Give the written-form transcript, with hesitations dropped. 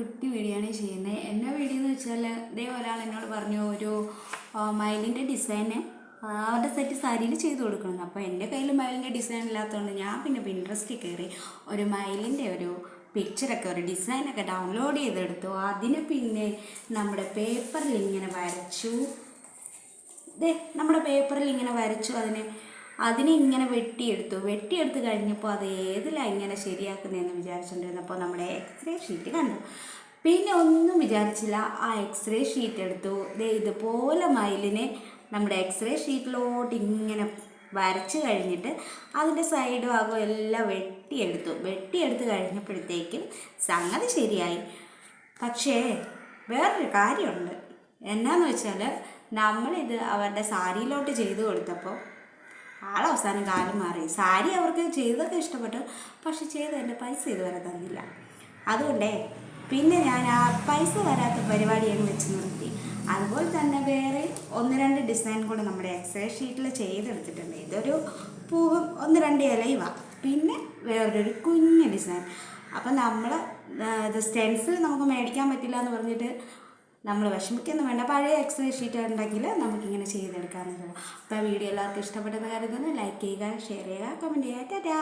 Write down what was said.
കുട്ടി വീഡിയോ ആണ് ചെയ്യുന്നത്. എന്നാ വീഡിയോ എന്ന് വെച്ചാൽ ഇതേ ഒരാൾ എന്നോട് പറഞ്ഞു ഒരു മയിലിൻ്റെ ഡിസൈന് അവരുടെ സെറ്റ് സാരിയിൽ ചെയ്ത് കൊടുക്കണം. അപ്പോൾ എൻ്റെ കയ്യിൽ മയിലിൻ്റെ ഡിസൈൻ ഇല്ലാത്തതുകൊണ്ട് ഞാൻ പിന്നെ പിൻട്രസ്റ്റിൽ കയറി ഒരു മയിലിൻ്റെ ഒരു പിക്ചറൊക്കെ ഒരു ഡിസൈനൊക്കെ ഡൗൺലോഡ് ചെയ്തെടുത്തു. അതിന് പിന്നെ നമ്മുടെ പേപ്പറിൽ ഇങ്ങനെ വരച്ചു. നമ്മുടെ പേപ്പറിൽ ഇങ്ങനെ വരച്ചു അതിനെ ഇങ്ങനെ വെട്ടിയെടുത്ത് കഴിഞ്ഞപ്പോൾ അത് ഏതിലാണ് ഇങ്ങനെ ശരിയാക്കുന്നതെന്ന് വിചാരിച്ചുകൊണ്ടിരുന്നപ്പോൾ നമ്മുടെ എക്സ്റേ ഷീറ്റ് കണ്ടു. പിന്നെ ഒന്നും വിചാരിച്ചില്ല, ആ എക്സ്റേ ഷീറ്റ് എടുത്തു. ഇതുപോലെ മയിലിനെ നമ്മുടെ എക്സ്റേ ഷീറ്റിലോട്ട് ഇങ്ങനെ വരച്ച് കഴിഞ്ഞിട്ട് അതിൻ്റെ സൈഡ് ഭാഗം എല്ലാം വെട്ടിയെടുത്ത് കഴിഞ്ഞപ്പോഴത്തേക്കും സംഗതി ശരിയായി. പക്ഷേ വേറൊരു കാര്യമുണ്ട്. എന്നാന്ന് വെച്ചാൽ നമ്മളിത് അവരുടെ സാരിയിലോട്ട് ചെയ്ത് കൊടുത്തപ്പോൾ ആളവസാനം കാലം മാറി. സാരി അവർക്ക് ചെയ്തൊക്കെ ഇഷ്ടപ്പെട്ടു, പക്ഷെ ചെയ്തതിൻ്റെ പൈസ ഇതുവരെ തന്നില്ല. അതുകൊണ്ടേ പിന്നെ ഞാൻ ആ പൈസ തരാത്ത പരിപാടി അങ്ങ് വെച്ച് നിർത്തി. അതുപോലെ തന്നെ വേറെ 1-2 ഡിസൈൻ കൂടെ നമ്മുടെ എക്സ്റേ ഷീറ്റിൽ ചെയ്തെടുത്തിട്ടുണ്ട്. ഇതൊരു പൂവും 1-2 ഇലയുമാണ്, പിന്നെ വേറൊരു കുഞ്ഞ് ഡിസൈൻ. അപ്പം നമ്മൾ ഇത് സ്റ്റെൻസിൽ നമുക്ക് മേടിക്കാൻ പറ്റില്ല എന്ന് പറഞ്ഞിട്ട് നമ്മൾ വിഷമിക്കൊന്നും വേണ്ട. പഴയ എക്സ്റേ ഷീറ്റ് ഉണ്ടെങ്കിൽ നമുക്കിങ്ങനെ ചെയ്തെടുക്കാമെന്നുള്ളത്. അപ്പോൾ വീഡിയോ എല്ലാവർക്കും ഇഷ്ടപ്പെട്ടെന്ന് കരുതുന്നു. ലൈക്ക് ചെയ്യുക, ഷെയർ ചെയ്യുക, കമൻറ്റ് ചെയ്യുക. ടാറ്റാ.